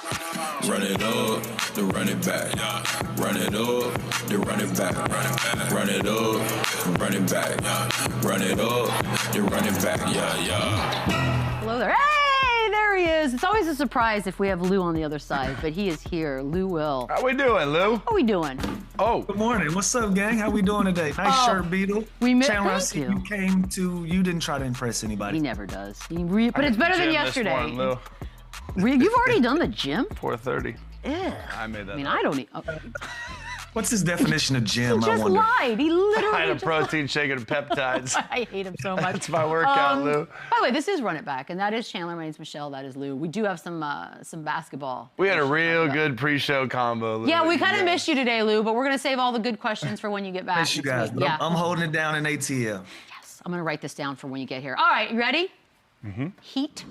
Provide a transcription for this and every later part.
Run it up, the run it back. Run it up, the run it back. Run it up, run it back. Run it up, the run it back. Yeah. Hello there. Hey, there he is. It's always a surprise if we have Lou on the other side, but he is here. Lou Will. How we doing, Lou? How we doing? Oh. Good morning. What's up, gang? How we doing today? Nice shirt, Beadle. Chandler, I see you came to, you didn't try to impress anybody. He never does. But it's better than yesterday. Morning, Lou. You've already done the gym? 4:30. Yeah. I made that. I mean, up. I don't. What's his definition of gym, He I just wonder? lied. He literally I had a just protein shake and peptides. I hate him so much. That's my workout, Lou. By the way, this is Run It Back, and that is Chandler. My name's Michelle. That is Lou. We do have some basketball. We had a real good pre-show combo, Lou. Yeah, we kind of missed you today, Lou, but we're going to save all the good questions for when you get back. Miss you guys, but Yeah. I'm holding it down in ATL. Yes, I'm going to write this down for when you get here. All right, you ready? Mm-hmm. Heat,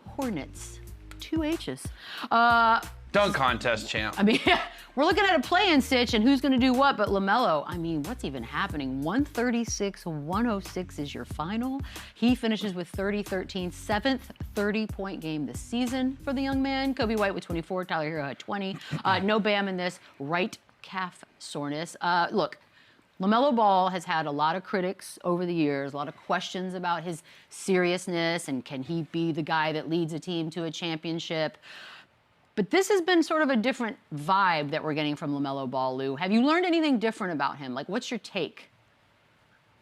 Hornets, 2 H's. Dunk contest, champ. I mean, we're looking at a play-in stitch and who's going to do what, but LaMelo, I mean, what's even happening? 136-106 is your final. He finishes with 30-13, seventh 30-point game this season for the young man. Kobe White with 24, Tyler Hero had 20. No Bam in this, right calf soreness. Look, LaMelo Ball has had a lot of critics over the years, a lot of questions about his seriousness and can he be the guy that leads a team to a championship. But this has been sort of a different vibe that we're getting from LaMelo Ball, Lou. Have you learned anything different about him? Like, what's your take?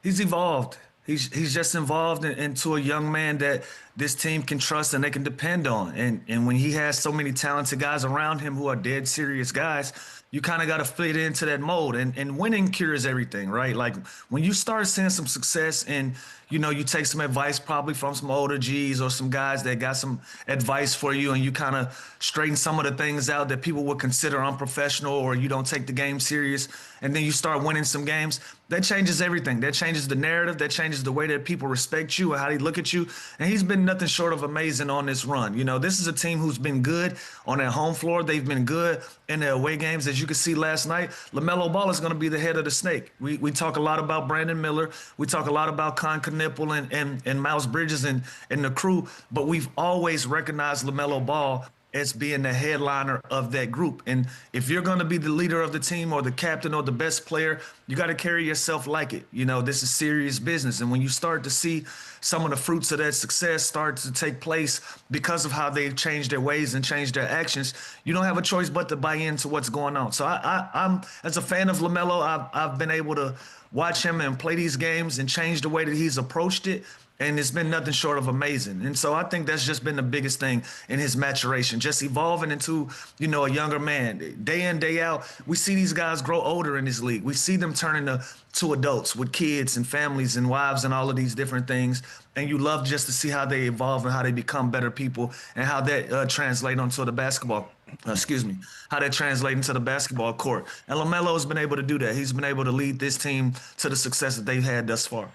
He's evolved. He's just evolved into a young man that this team can trust and they can depend on. And when he has so many talented guys around him who are dead serious guys, you kind of got to fit into that mold. And winning cures everything, right? Like when you start seeing some success and, you know, you take some advice probably from some older G's or some guys that got some advice for you and you kind of straighten some of the things out that people would consider unprofessional or you don't take the game serious and then you start winning some games, that changes everything. That changes the narrative. That changes the way that people respect you and how they look at you. And he's been nothing short of amazing on this run. You know, this is a team who's been good on their home floor. They've been good in their away games. As you could see last night, LaMelo Ball is going to be the head of the snake. We talk a lot about Brandon Miller. We talk a lot about Cade Cunningham and Miles Bridges and the crew. But we've always recognized LaMelo Ball as being the headliner of that group. And if you're going to be the leader of the team or the captain or the best player, you got to carry yourself like it. You know, this is serious business. And when you start to see some of the fruits of that success start to take place because of how they've changed their ways and changed their actions, you don't have a choice but to buy into what's going on. So I'm as a fan of LaMelo, I've been able to watch him and play these games and change the way that he's approached it. And it's been nothing short of amazing. And so I think that's just been the biggest thing in his maturation, just evolving into, you know, a younger man. Day in, day out, we see these guys grow older in this league. We see them turning to adults with kids and families and wives and all of these different things. And you love just to see how they evolve and how they become better people and how that translates onto the basketball. How that translates into the basketball court. And LaMelo has been able to do that. He's been able to lead this team to the success that they've had thus far.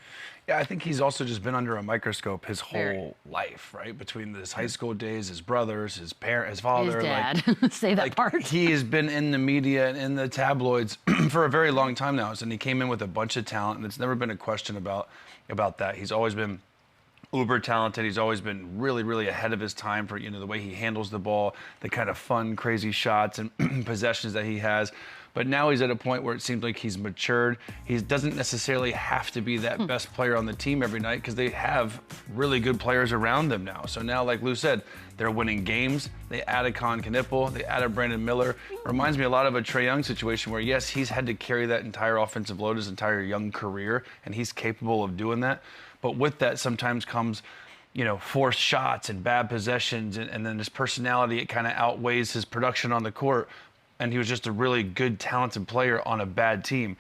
Yeah, I think he's also just been under a microscope his whole life, right? Between his high school days, his brothers, his parent, his father. His dad. Like, Say that part. He has been in the media and in the tabloids for a very long time now. And he came in with a bunch of talent, and it's never been a question about that. He's always been uber talented. He's always been really, really ahead of his time for, you know, the way he handles the ball, the kind of fun, crazy shots and possessions that he has. But now he's at a point where it seems like he's matured. He doesn't necessarily have to be that best player on the team every night because they have really good players around them now. So now, like Lou said, they're winning games. They added Cade Cunningham. They added Brandon Miller. Reminds me a lot of a Trae Young situation where, yes, he's had to carry that entire offensive load his entire young career, and he's capable of doing that. But with that sometimes comes, you know, forced shots and bad possessions, and then his personality, it kind of outweighs his production on the court. And he was just a really good, talented player on a bad team.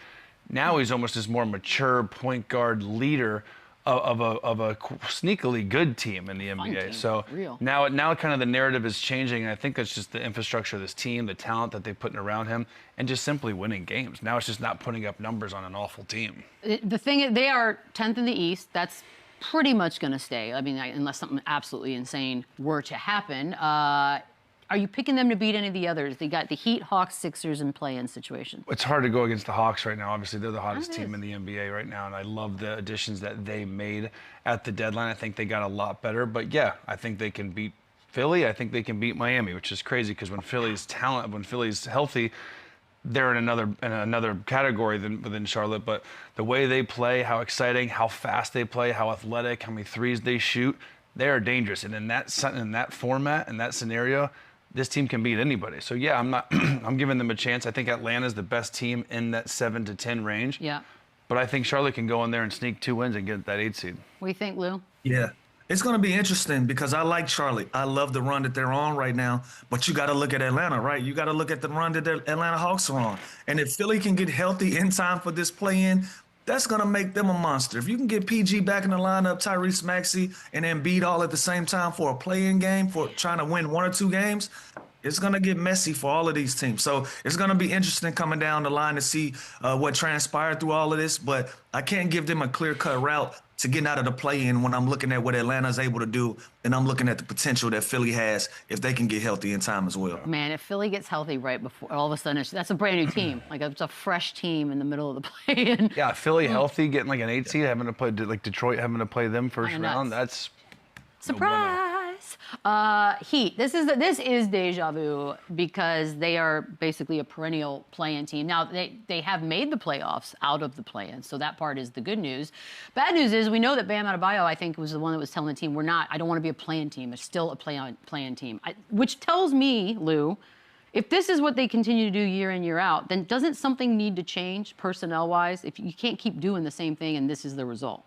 Now he's almost this more mature point guard leader of a sneakily good team in the NBA. So now kind of the narrative is changing. And I think that's just the infrastructure of this team, the talent that they put around him, and just simply winning games. Now it's just not putting up numbers on an awful team. The thing is, they are 10th in the East. That's pretty much going to stay. I mean, unless something absolutely insane were to happen. Are you picking them to beat any of the others? They got the Heat, Hawks, Sixers in play-in situation. It's hard to go against the Hawks right now. Obviously, they're the hottest team in the NBA right now, and I love the additions that they made at the deadline. I think they got a lot better. But, yeah, I think they can beat Philly, I think they can beat Miami, which is crazy because when Philly's healthy, they're in another category than Charlotte. But the way they play, how exciting, how fast they play, how athletic, how many threes they shoot, they are dangerous. And in that format, in that scenario, this team can beat anybody. So yeah, I'm giving them a chance. I think Atlanta's the best team in that 7 to 10 range. Yeah. But I think Charlotte can go in there and sneak 2 wins and get that 8 seed. What do you think, Lou? Yeah. It's going to be interesting because I like Charlotte. I love the run that they're on right now. But you got to look at Atlanta, right? You got to look at the run that the Atlanta Hawks are on. And if Philly can get healthy in time for this play-in, that's going to make them a monster. If you can get PG back in the lineup, Tyrese Maxey and Embiid all at the same time for a play-in game, for trying to win 1 or 2 games, it's going to get messy for all of these teams. So it's going to be interesting coming down the line to see what transpired through all of this. But I can't give them a clear-cut route to getting out of the play-in when I'm looking at what Atlanta's able to do, and I'm looking at the potential that Philly has if they can get healthy in time as well. Man, if Philly gets healthy right before, all of a sudden, that's a brand new team. Like, it's a fresh team in the middle of the play-in. Yeah, Philly healthy, getting like an 8 seed, having to play like Detroit, having to play them first round. That's surprise. Heat. This is deja vu because they are basically a perennial play-in team. Now they have made the playoffs out of the play-in, so that part is the good news. Bad news is we know that Bam Adebayo, I think, was the one that was telling the team, I don't want to be a play-in team. It's still a play-in team, which tells me, Lou, if this is what they continue to do year in, year out, then doesn't something need to change personnel-wise? If you can't keep doing the same thing and this is the result.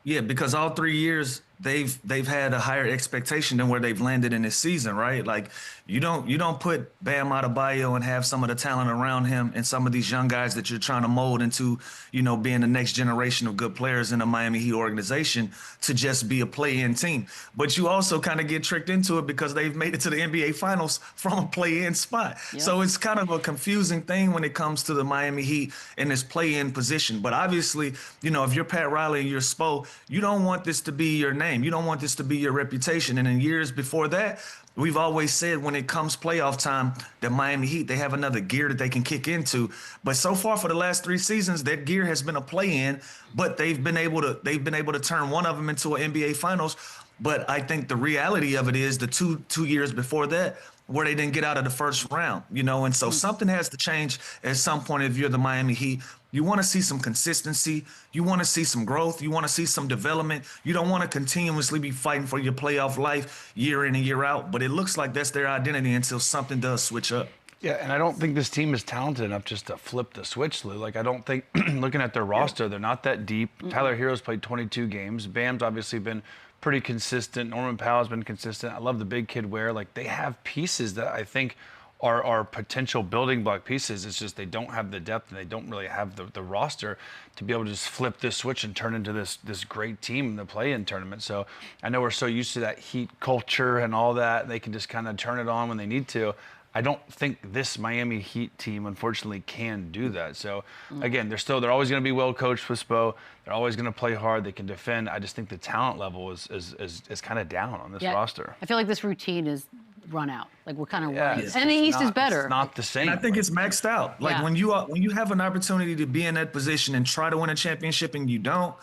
Yeah, because all 3 years they've had a higher expectation than where they've landed in this season, right? Like you don't put Bam Adebayo and have some of the talent around him and some of these young guys that you're trying to mold into, being the next generation of good players in the Miami Heat organization to just be a play-in team. But you also kind of get tricked into it because they've made it to the NBA Finals from a play-in spot. Yep. So it's kind of a confusing thing when it comes to the Miami Heat in this play-in position. But obviously, if you're Pat Riley and you're Spo, you don't want this to be your name. You don't want this to be your reputation. And in years before that, we've always said when it comes playoff time, the Miami Heat, they have another gear that they can kick into. But so far for the last 3 seasons, that gear has been a play-in, but they've been able to turn one of them into an NBA Finals. But I think the reality of it is the two years before that, where they didn't get out of the first round, and so something has to change at some point if you're the Miami Heat. You want to see some consistency. You want to see some growth. You want to see some development. You don't want to continuously be fighting for your playoff life year in and year out, but it looks like that's their identity until something does switch up. Yeah, and I don't think this team is talented enough just to flip the switch, Lou. Like, I don't think, looking at their roster, they're not that deep. Tyler Hero's played 22 games. Bam's obviously been pretty consistent. Norman Powell's been consistent. I love the big kid Ware. Like, they have pieces that I think are potential building block pieces. It's just they don't have the depth and they don't really have the roster to be able to just flip this switch and turn into this great team in the play-in tournament. So I know we're so used to that Heat culture and all that, and they can just kind of turn it on when they need to. I don't think this Miami Heat team, unfortunately, can do that. So, again, they're always going to be well coached with Spo. They're always going to play hard. They can defend. I just think the talent level is kind of down on this roster. I feel like this routine is run out. Like, we're kind of running. It's And the East is better. It's not the same. And I think it's maxed out. Like when you have an opportunity to be in that position and try to win a championship and you don't,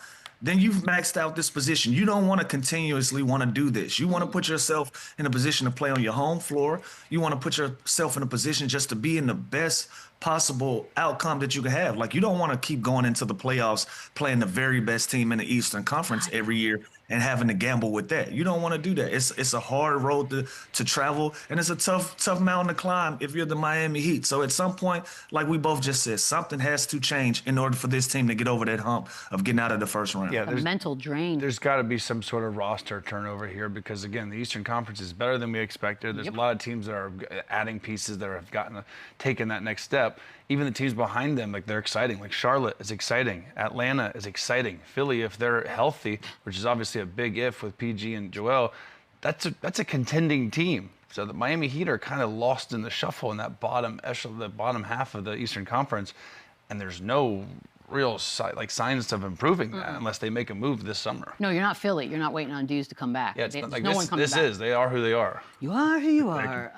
then you've maxed out this position. You don't want to continuously want to do this. You want to put yourself in a position to play on your home floor. You want to put yourself in a position just to be in the best possible outcome that you can have. Like, you don't want to keep going into the playoffs playing the very best team in the Eastern Conference every year and having to gamble with that. You don't want to do that. It's a hard road to travel, and it's a tough mountain to climb if you're the Miami Heat. So at some point, like we both just said, something has to change in order for this team to get over that hump of getting out of the first round. Yeah, a mental drain. There's got to be some sort of roster turnover here because, again, the Eastern Conference is better than we expected. There's a lot of teams that are adding pieces that have taken that next step. Even the teams behind them, like, they're exciting. Like, Charlotte is exciting. Atlanta is exciting. Philly, if they're healthy, which is obviously a big if with PG and Joel, that's a contending team. So the Miami Heat are kind of lost in the shuffle in that bottom half of the Eastern Conference, and there's no real signs of improving that unless they make a move this summer. No, you're not Philly. You're not waiting on dudes to come back. Yeah, it's not like no one coming back. They are who they are. You are who you are.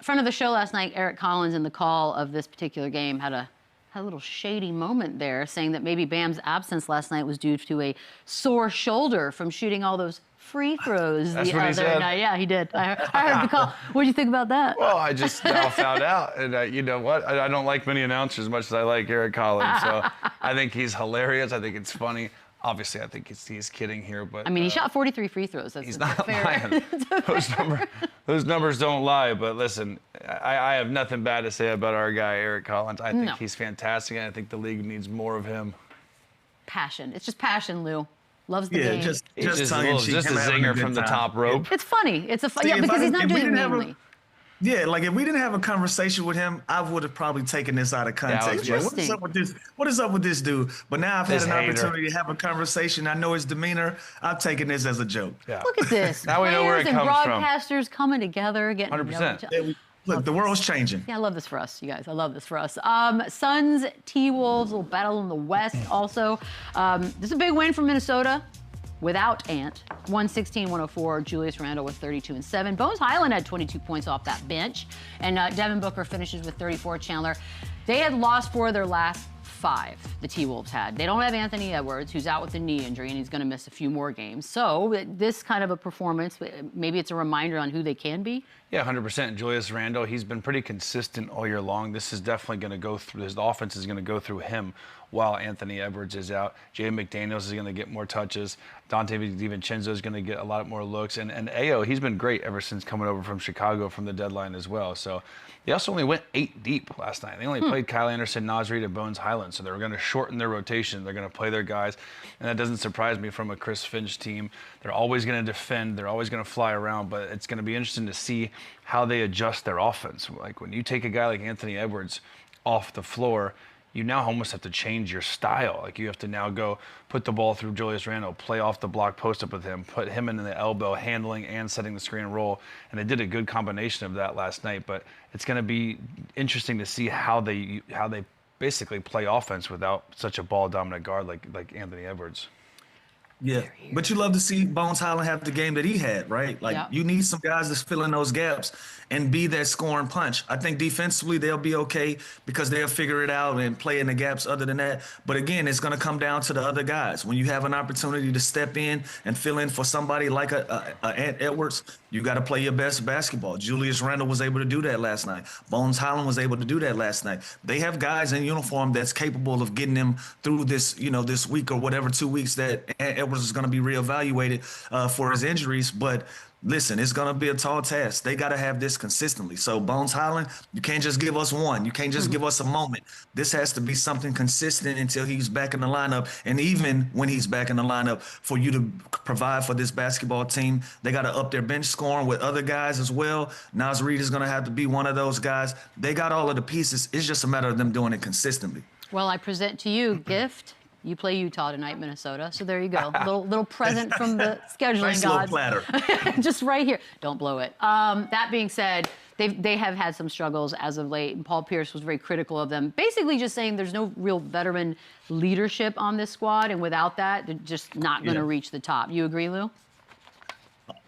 Friend of the show last night, Eric Collins, in the call of this particular game, had a little shady moment there, saying that maybe Bam's absence last night was due to a sore shoulder from shooting all those free throws That's the what he other said. night. Yeah, he did. I heard the call. What did you think about that? Well, I just now found out, and you know what? I don't like many announcers as much as I like Eric Collins. So I think he's hilarious. I think it's funny. Obviously, I think he's kidding here, but I mean, he shot 43 free throws. That's he's a not fair. lying. Those numbers don't lie. But listen, I have nothing bad to say about our guy Eric Collins. I think he's fantastic, and I think the league needs more of him. Passion. It's just passion, Lou. Loves the game. just He's just a tongue-in-cheek, just a him having a zinger good from the time. top rope. It's funny. It's a fun. See, Yeah, if because I- he's not if we doing it didn't have a- meanly. Yeah, like if we didn't have a conversation with him, I would have probably taken this out of context. Yeah, Like, what is up with this? What is up with this dude? But now I've had This an hater. opportunity to have a conversation. I know his demeanor. I've taken this as a joke. Yeah. Look at this. Now we know where it Players and comes from. broadcasters coming together, getting to know 100%. each other. Look, the world's changing. Yeah, I love this for us, you guys. I love this for us. Suns, T-Wolves, a little battle in the West also. This is a big win for Minnesota without Ant. 116-104. Julius Randle with 32 and 7. Bones Highland had 22 points off that bench. And Devin Booker finishes with 34. Chandler, they had lost 4 of their last 5, the T-Wolves had. They don't have Anthony Edwards, who's out with a knee injury, and he's going to miss a few more games. So this kind of a performance, maybe it's a reminder on who they can be. Yeah, 100%. Julius Randle, he's been pretty consistent all year long. This is definitely going to go through, his offense is going to go through him while Anthony Edwards is out. Jay McDaniels is going to get more touches. Dante DiVincenzo is going to get a lot more looks. And Ayo, he's been great ever since coming over from Chicago from the deadline as well. So they also only went 8 deep last night. They only played Kyle Anderson, Naz Reid, and Bones Highland. So they're going to shorten their rotation. They're going to play their guys. And that doesn't surprise me from a Chris Finch team. They're always going to defend. They're always going to fly around. But it's going to be interesting to see how they adjust their offense. Like when you take a guy like Anthony Edwards off the floor, you now almost have to change your style. Like you have to now go put the ball through Julius Randle, play off the block post up with him, put him in the elbow, handling and setting the screen and roll. And they did a good combination of that last night. But it's going to be interesting to see how they basically play offense without such a ball dominant guard like Anthony Edwards. Yeah, but you love to see Bones Highland have the game that he had, right? Like Yeah. you need some guys to fill in those gaps and be that scoring punch. I think defensively they'll be okay because they'll figure it out and play in the gaps other than that. But again, it's going to come down to the other guys. When you have an opportunity to step in and fill in for somebody like a Ant Edwards, you got to play your best basketball. Julius Randle was able to do that last night. Bones Highland was able to do that last night. They have guys in uniform that's capable of getting them through this, this week or whatever 2 weeks that Ant Edwards is going to be reevaluated for his injuries. But listen, it's going to be a tall task. They got to have this consistently. So Bones Highland, you can't just give us one. You can't just give us a moment. This has to be something consistent until he's back in the lineup. And even when he's back in the lineup, for you to provide for this basketball team, they got to up their bench scoring with other guys as well. Naz Reid is going to have to be one of those guys. They got all of the pieces. It's just a matter of them doing it consistently. Well, I present to you, Gift. You play Utah tonight, Minnesota. So there you go. Little present from the scheduling Nice little gods. platter. Just right here. Don't blow it. That being said, they have had some struggles as of late, and Paul Pierce was very critical of them. Basically just saying there's no real veteran leadership on this squad, and without that, they're just not going to reach the top. You agree, Lou?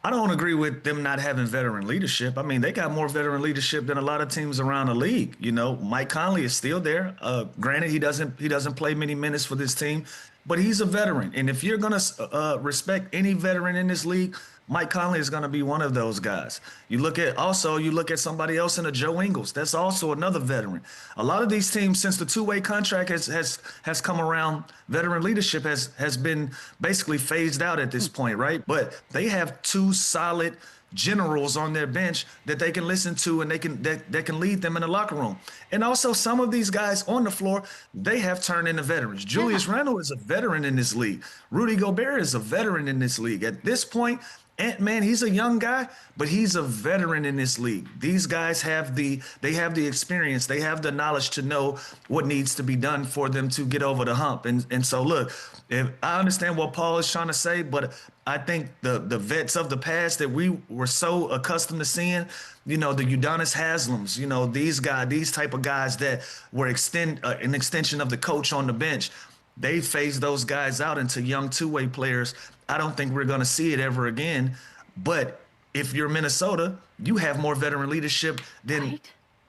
I don't agree with them not having veteran leadership. I mean, they got more veteran leadership than a lot of teams around the league. Mike Conley is still there. Granted, he doesn't play many minutes for this team, but he's a veteran. And if you're going to respect any veteran in this league, Mike Conley is going to be one of those guys. You look at somebody else in a Joe Ingles. That's also another veteran. A lot of these teams, since the two-way contract has come around, veteran leadership has been basically phased out at this point, right? But they have 2 solid generals on their bench that they can listen to and that can lead them in the locker room. And also some of these guys on the floor, they have turned into veterans. Julius Randle is a veteran in this league. Rudy Gobert is a veteran in this league. At this point, Ant-Man, he's a young guy, but he's a veteran in this league. These guys have the experience. They have the knowledge to know what needs to be done for them to get over the hump. And so, look, if I understand what Paul is trying to say, but I think the vets of the past that we were so accustomed to seeing, the Udonis Haslams, these type of guys that were an extension of the coach on the bench, they phased those guys out into young two-way players. I don't think we're going to see it ever again. But if you're Minnesota, you have more veteran leadership than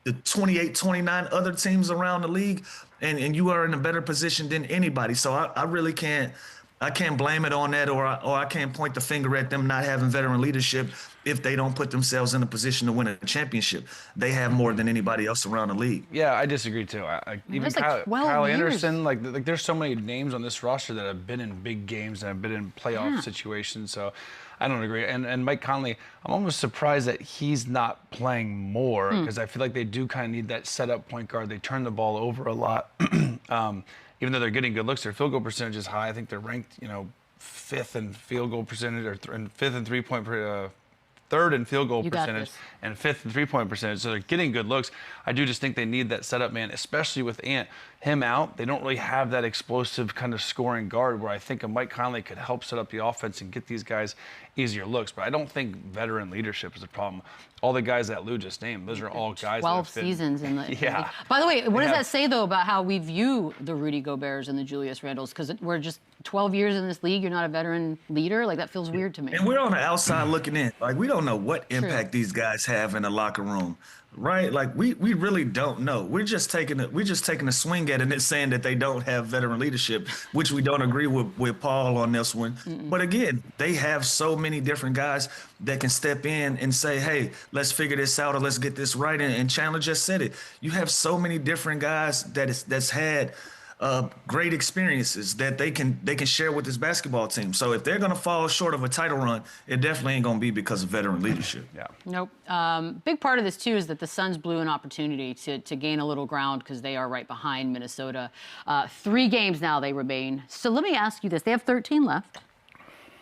the 28, 29 other teams around the league, and you are in a better position than anybody. So I really can't I can't blame it on that, or I can't point the finger at them not having veteran leadership if they don't put themselves in a position to win a championship. They have more than anybody else around the league. Yeah, I disagree too. Even There's like 12 Kyle years. Anderson, like there's so many names on this roster that have been in big games and have been in playoff situations. So I don't agree. And Mike Conley, I'm almost surprised that he's not playing more because I feel like they do kind of need that setup point guard. They turn the ball over a lot. Even though they're getting good looks, their field goal percentage is high. I think they're ranked, fifth in field goal percentage, or fifth in third in field goal percentage, and fifth in three-point percentage. So they're getting good looks. I do just think they need that setup man, especially with him out. They don't really have that explosive kind of scoring guard where I think a Mike Conley could help set up the offense and get these guys easier looks. But I don't think veteran leadership is a problem. All the guys that Lou just named, those are all guys 12 that have seasons in the Yeah. league. By the way, what does that say, though, about how we view the Rudy Goberts and the Julius Randles? Because we're just 12 years in this league, you're not a veteran leader? Like, that feels weird to me. And we're on the outside looking in. Like, we don't know what impact these guys have in the locker room, right? Like, we really don't know. We're just taking a swing at it and saying that they don't have veteran leadership, which we don't agree with Paul on this one. But again, they have so many different guys that can step in and say, hey, let's figure this out or let's get this right. And Chandler just said it. You have so many different guys that's had great experiences that they can share with this basketball team. So if they're going to fall short of a title run, it definitely ain't going to be because of veteran leadership. Yeah. Nope. Big part of this, too, is that the Suns blew an opportunity to gain a little ground because they are right behind Minnesota. 3 games now they remain. So let me ask you this. They have 13 left.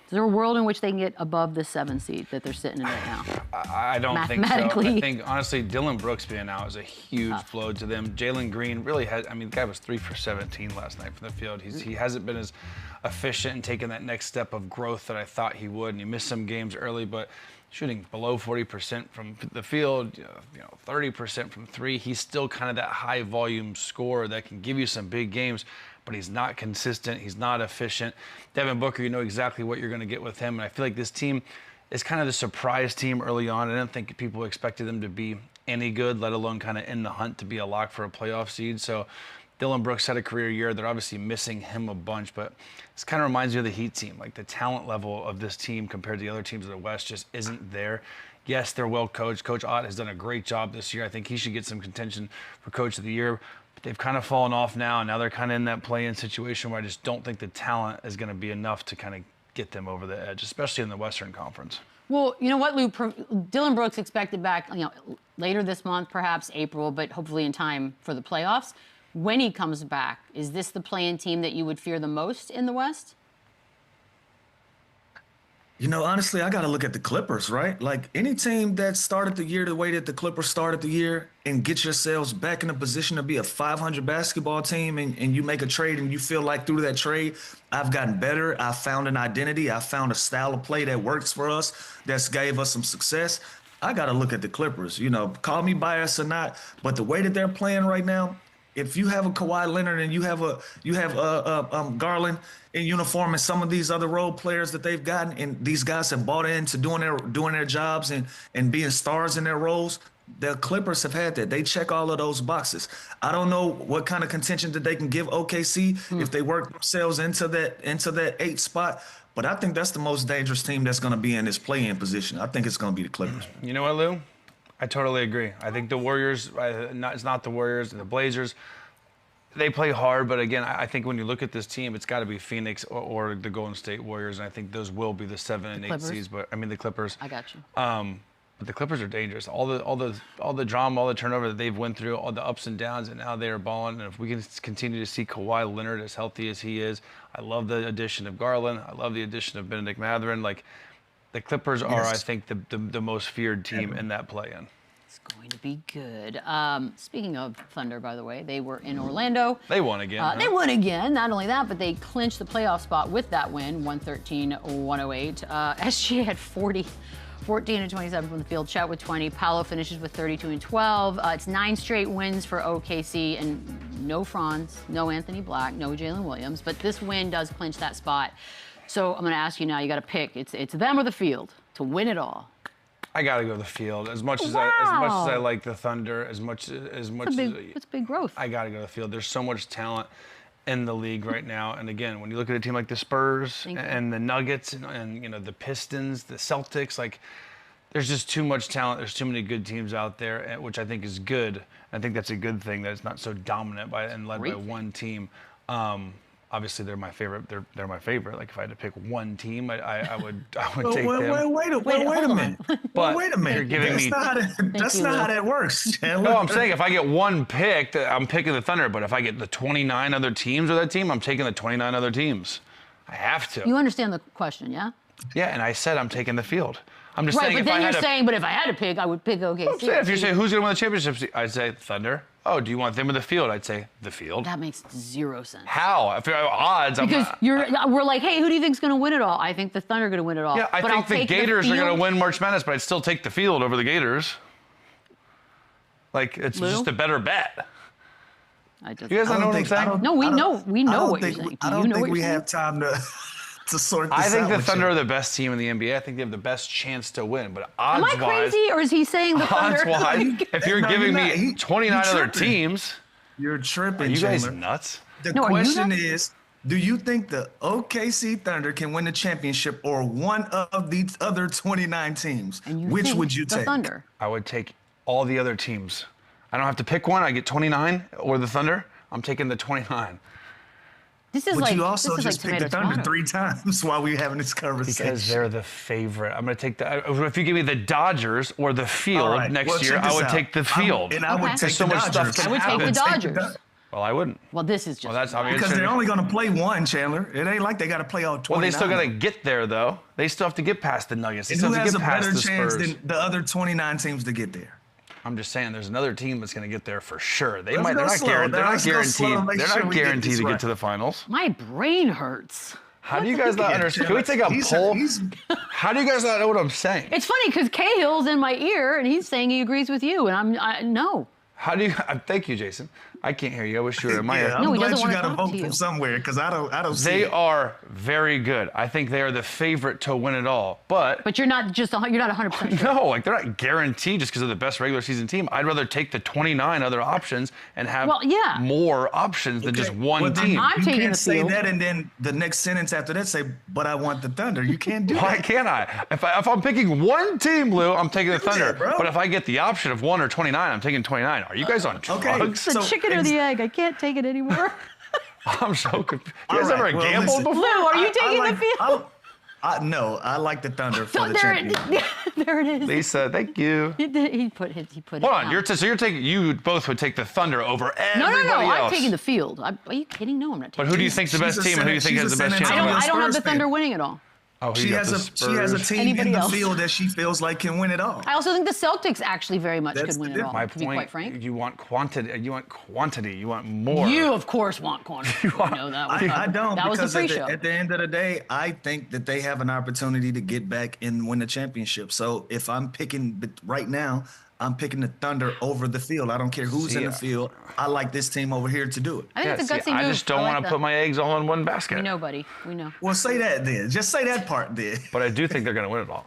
Is there a world in which they can get above the 7 seed that they're sitting in right now? I don't think so. Mathematically. I think, honestly, Dylan Brooks being out is a huge blow to them. Jalen Green really had, the guy was 3 for 17 last night from the field. He hasn't been as efficient and taken that next step of growth that I thought he would. And he missed some games early, but shooting below 40% from the field, 30% from 3. He's still kind of that high volume scorer that can give you some big games, but he's not consistent. He's not efficient. Devin Booker, you know exactly what you're going to get with him. And I feel like this team is kind of the surprise team early on. I didn't think people expected them to be any good, let alone kind of in the hunt to be a lock for a playoff seed. So Dylan Brooks had a career year. They're obviously missing him a bunch, but this kind of reminds me of the Heat team. Like, the talent level of this team compared to the other teams of the West just isn't there. Yes, they're well coached. Coach Ott has done a great job this year. I think he should get some contention for Coach of the Year. But they've kind of fallen off now, and now they're kind of in that play-in situation where I just don't think the talent is going to be enough to kind of get them over the edge, especially in the Western Conference. Well, you know what, Lou? Dylan Brooks expected back, later this month, perhaps April, but hopefully in time for the playoffs. When he comes back, is this the play-in team that you would fear the most in the West? Honestly, I got to look at the Clippers, right? Like, any team that started the year the way that the Clippers started the year and get yourselves back in a position to be a 500 basketball team and you make a trade and you feel like through that trade, I've gotten better. I found an identity. I found a style of play that works for us, that's gave us some success. I got to look at the Clippers. Call me biased or not, but the way that they're playing right now, if you have a Kawhi Leonard and you have Garland in uniform and some of these other role players that they've gotten, and these guys have bought into doing their jobs and being stars in their roles, the Clippers have had that. They check all of those boxes. I don't know what kind of contention that they can give OKC if they work themselves into that 8 spot. But I think that's the most dangerous team that's going to be in this play-in position. I think it's going to be the Clippers. You know what, Lou? I totally agree. I think the Warriors, it's not the Warriors, the Blazers, they play hard, but again, I think when you look at this team, it's got to be Phoenix or the Golden State Warriors, and I think those will be the 7 and 8 seeds. But the Clippers. I got you. But the Clippers are dangerous. All the drama, all the turnover that they've went through, all the ups and downs, and now they are balling. And if we can continue to see Kawhi Leonard as healthy as he is, I love the addition of Garland. I love the addition of Benedict Mathurin. Like, the Clippers are, I think, the most feared team in that play-in. It's going to be good. Speaking of Thunder, by the way, they were in Orlando. They won again. They won again. Not only that, but they clinched the playoff spot with that win, 113-108. SGA had 14 and 27 from the field. Chet with 20. Paolo finishes with 32 and 12. It's 9 straight wins for OKC, and no Franz, no Anthony Black, no Jalen Williams. But this win does clinch that spot. So I'm going to ask you now. You got to pick. It's them or the field to win it all. I got to go the field. As much as I like the Thunder, as much it's big growth. I got to go the field. There's so much talent in the league right now. And again, when you look at a team like the Spurs and the Nuggets and you know the Pistons, the Celtics, like there's just too much talent. There's too many good teams out there, which I think is good. I think that's a good thing that it's not so dominant and led by one team. Obviously, they're my favorite. They're my favorite. Like if I had to pick one team, I would take them. Wait a minute. But wait a minute. you're giving me. That's not how that works, Chandler. No, I'm saying if I get one pick, I'm picking the Thunder. But if I get the 29 other teams of that team, I'm taking the 29 other teams. I have to. You understand the question, yeah? Yeah, and I said I'm taking the field. I'm just saying. Right, but then you're saying, but if I had to pick, I would pick OKC. If you're saying who's going to win the championship, I'd say Thunder. Oh, do you want them in the field? I'd say the field. That makes zero sense. How? If you're odds, because we're like, hey, who do you think's going to win it all? I think the Thunder are going to win it all. Yeah, I think the Gators are going to win March Madness, but I'd still take the field over the Gators. Like it's just a better bet. You guys don't know what I'm saying? No, we know what you're saying. I don't think we have time to sort this out. I think the Thunder are the best team in the NBA. I think they have the best chance to win. But odds-wise, am I crazy, or is he saying the Thunder? Odds-wise, if you're giving me 29 other teams, you're tripping. Are you guys Chandler. nuts? The question is, do you think the OKC Thunder can win the championship or one of the other 29 teams? Which would you take? The Thunder. I would take all the other teams. I don't have to pick one. I get 29 or the Thunder. I'm taking the 29. But you also just picked the Thunder 3 times while we were having this conversation. Because they're the favorite. I'm going to take if you give me the Dodgers or the field next year, I would take the field. And I would take so the much Dodgers. stuff I would take the Dodgers. Well, I wouldn't. Well, this is just because they're only going to play one, Chandler. It ain't like they got to play all 29. Well, they still got to get there, though. They still have to get past the Nuggets. They and still who have to has get a past better the chance Spurs. than the other 29 teams to get there? I'm just saying, there's another team that's going to get there for sure. They're Let's not go guaranteed. slow. They're not Let's go slow. guaranteed. Make They're sure not we get guaranteed this to right. get to the finals. My brain hurts. How do you guys not understand? Can we take a poll? How do you guys not know what I'm saying? It's funny because Cahill's in my ear and he's saying he agrees with you, and no. How do you? Thank you, Jason. I can't hear you. I wish you were in my ear. I'm he glad doesn't you want to got a talk vote to you. from somewhere because I don't see They it. are very good. I think they are the favorite to win it all. But you're not 100% sure. no, like they're not guaranteed just because of the best regular season team. I'd rather take the 29 other options and have more options than just one team. I'm taking can't the say field. that and then the next sentence after that say, "But I want the Thunder." You can't do Why that. can't I? If I'm picking one team, Lou, I'm taking the Thunder. bro. But if I get the option of 1 or 29, I'm taking 29. Are you guys on drugs? The chicken or the egg? I can't take it anymore. I'm so confused. You guys ever gambled before? Lou, are you taking the field? No, I like the Thunder for the there championship. there it is. Lisa, thank you. He put it. Hold on, you both would take the Thunder over everybody No. else. I'm taking the field. Are you kidding? No, I'm not taking. But who do you think's the best team, and who do you think has the best chance? I don't have the Thunder winning it all. Oh, She has a team in the field that she feels like can win it all. I also think the Celtics actually very much That's could win the it all. My to be point, quite frank. you want quantity. You want quantity. You want more. You of course want quantity. You know that. I don't That was the because pre-show. at the end of the day, I think that they have an opportunity to get back and win the championship. So if I'm picking right now, I'm picking the Thunder over the field. I don't care who's in the field. I like this team over here to do it. I think it's a gutsy move. I just don't want to put my eggs all in one basket. We know, buddy. We know. Well, say that then. Just say that part then. But I do think they're going to win it all.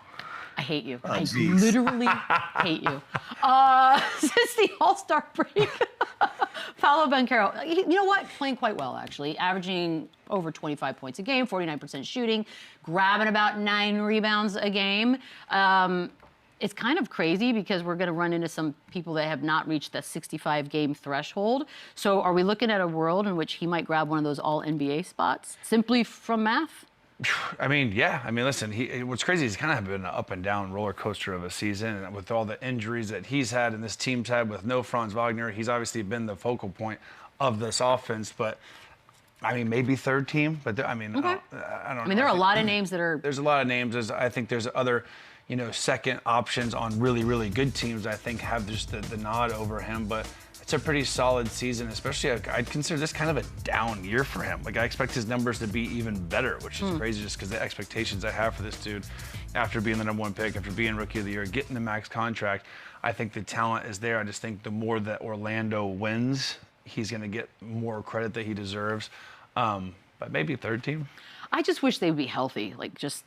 I hate you. I geez. literally hate you. Since the All-Star break, Paolo Banchero, you know what? Playing quite well, actually. Averaging over 25 points a game, 49% shooting, grabbing about 9 rebounds a game. It's kind of crazy because we're going to run into some people that have not reached the 65-game threshold. So are we looking at a world in which he might grab one of those all-NBA spots simply from math? I mean, yeah. I mean, listen, what's crazy is he's kind of been an up and down roller coaster of a season. And with all the injuries that he's had and this team's had with no Franz Wagner, he's obviously been the focal point of this offense. But, I mean, maybe third team. But, I mean, Okay. I don't know. I mean, there are a lot of names that are... There's a lot of names. I think there's other... second options on really, really good teams, I think, have just the nod over him. But it's a pretty solid season, especially I'd consider this kind of a down year for him. Like, I expect his numbers to be even better, which is crazy just because the expectations I have for this dude after being the #1 pick, after being Rookie of the Year, getting the max contract. I think the talent is there. I just think the more that Orlando wins, he's going to get more credit that he deserves. But maybe third team. I just wish they'd be healthy, like just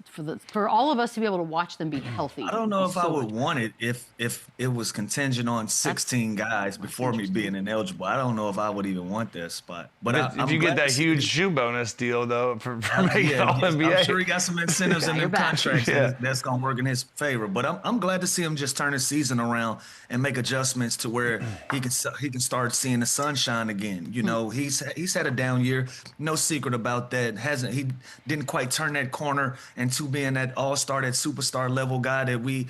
for all of us to be able to watch them be healthy. I don't know if I would want it if it was contingent on 16 guys before me being ineligible. I don't know if I would even want that spot. But if you get that huge shoe bonus deal though for making all NBA, I'm sure he got some incentives in their contracts that's gonna work in his favor. But I'm glad to see him just turn his season around and make adjustments to where he can start seeing the sunshine again. You know, he's had a down year, no secret about that. He didn't quite turn that corner into being that all-star, that superstar level guy that we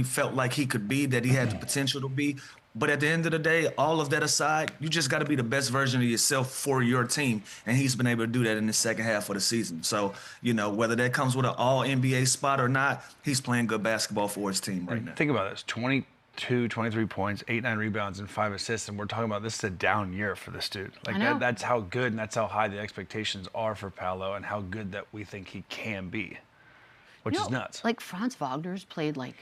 felt like he could be, that he had the potential to be. But at the end of the day, all of that aside, you just got to be the best version of yourself for your team. And he's been able to do that in the second half of the season. So, you know, whether that comes with an all-NBA spot or not, he's playing good basketball for his team right now. Think about this, 23 points, 8-9 rebounds, and 5 assists, and we're talking about this is a down year for this dude. Like that's how good and that's how high the expectations are for Paolo and how good that we think he can be, which is nuts. Like Franz Wagner's played like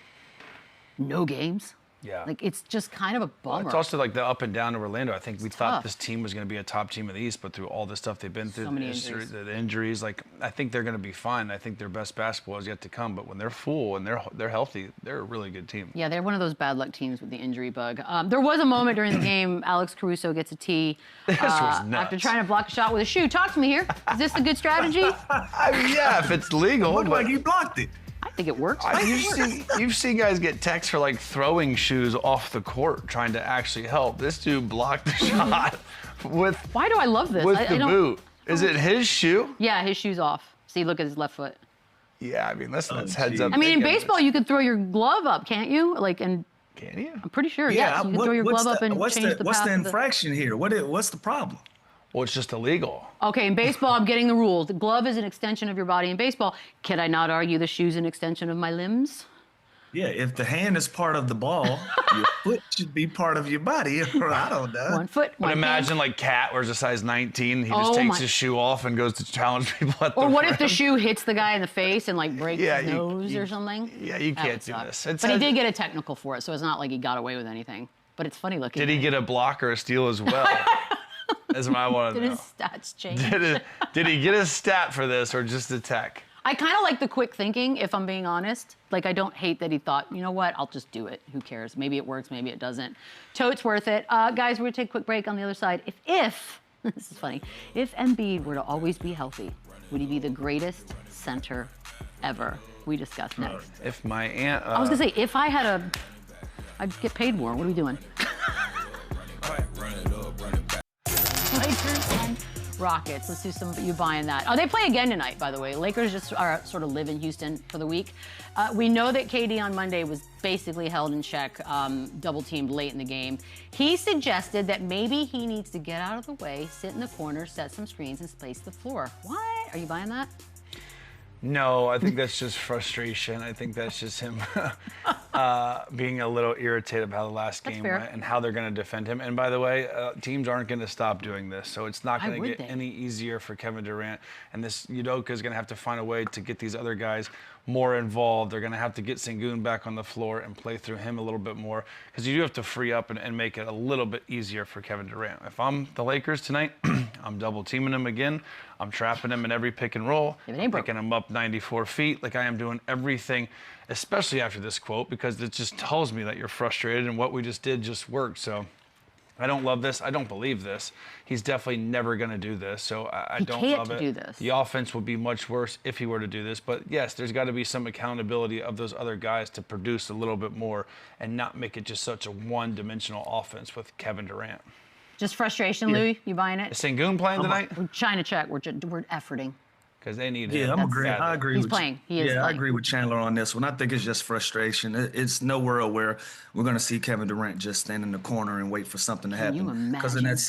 no games. Yeah. Like it's just kind of a bummer. Well, it's also like the up and down of Orlando. I think we thought this team was going to be a top team in the East, but through all the stuff they've been through, the injuries, like I think they're going to be fine. I think their best basketball is yet to come. But when they're full and they're healthy, they're a really good team. Yeah, they're one of those bad luck teams with the injury bug. There was a moment during the game, Alex Caruso gets a tee after trying to block a shot with a shoe. Talk to me here. Is this a good strategy? I mean, yeah, if it's legal. It looked like he blocked it. I think it works. You've seen guys get texts for like throwing shoes off the court trying to actually help. This dude blocked the shot with. Why do I love this? With the boot. Is it his shoe? Yeah, his shoe's off. See, look at his left foot. Yeah, I mean, listen, that's heads up. I mean, in baseball, you could throw your glove up, can't you? Can you? I'm pretty sure. Yeah, you can throw your glove up and change the path. What's the infraction here? What's the problem? Well, it's just illegal. Okay, in baseball, I'm getting the rules. The glove is an extension of your body in baseball. Can I not argue the shoe's an extension of my limbs? Yeah, if the hand is part of the ball, your foot should be part of your body. I don't know. One foot, one But imagine hand. like Cat wears a size 19. He just takes his shoe off and goes to challenge people at the Or what rim. if the shoe hits the guy in the face and like breaks his nose or something? Yeah, you can't do this. But he did get a technical for it, so it's not like he got away with anything. But it's funny looking. Did he get a block or a steal as well? That's what I want to know. Did his stats change? Did he get a stat for this or just a tech? I kind of like the quick thinking, if I'm being honest. Like, I don't hate that he thought, you know what, I'll just do it. Who cares? Maybe it works, maybe it doesn't. Totes worth it. Guys, we're going to take a quick break on the other side. If this is funny, if Embiid were to always be healthy, would he be the greatest center ever? We discuss next. If my aunt... I was going to say, if I had I'd get paid more. What are we doing? Lakers and Rockets. Let's do some you buying that. Oh, they play again tonight, by the way. Lakers just are sort of live in Houston for the week. We know that KD on Monday was basically held in check, double teamed late in the game. He suggested that maybe he needs to get out of the way, sit in the corner, set some screens, and space the floor. What? Are you buying that? No, I think that's just frustration. I think that's just him being a little irritated about the last game went and how they're going to defend him. And by the way, teams aren't going to stop doing this, so it's not going to get any easier for Kevin Durant. And this Udoka is going to have to find a way to get these other guys more involved. They're going to have to get Sengun back on the floor and play through him a little bit more because you do have to free up and make it a little bit easier for Kevin Durant. If I'm the Lakers tonight, I'm double teaming him again. I'm trapping him in every pick and roll, picking him up 94 feet. Like I am doing everything, especially after this quote, because it just tells me that you're frustrated and what we just did just worked. So I don't love this. I don't believe this. He's definitely never going to do this. So I don't love it. Do this. The offense would be much worse if he were to do this. But yes, there's got to be some accountability of those other guys to produce a little bit more and not make it just such a one-dimensional offense with Kevin Durant. Just frustration, Louis? You buying it? Is Sengun playing tonight? We're trying to check. We're efforting. Because they need him. I agree. He's playing. He is. I agree with Chandler on this one. I think it's just frustration. It's nowhere where we're going to see Kevin Durant just stand in the corner and wait for something to happen. Because in that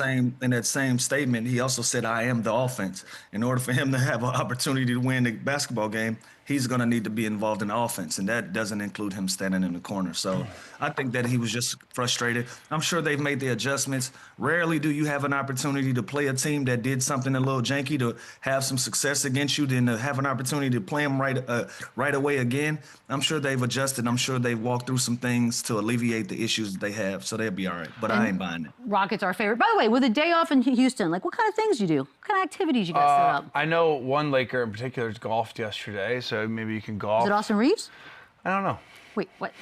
same statement, he also said, "I am the offense." In order for him to have an opportunity to win the basketball game, he's going to need to be involved in offense, and that doesn't include him standing in the corner. So I think that he was just frustrated. I'm sure they've made the adjustments. Rarely do you have an opportunity to play a team that did something a little janky to have some success against you, then to have an opportunity to play them right away again. I'm sure they've adjusted. I'm sure they've walked through some things to alleviate the issues that they have, so they'll be all right. But I ain't buying it. Rockets are favorite. By the way, with a day off in Houston, like what kind of things you do? What kind of activities you guys set up? I know one Laker in particular golfed yesterday, so maybe you can golf. Is it Austin Reeves? I don't know. Wait, what?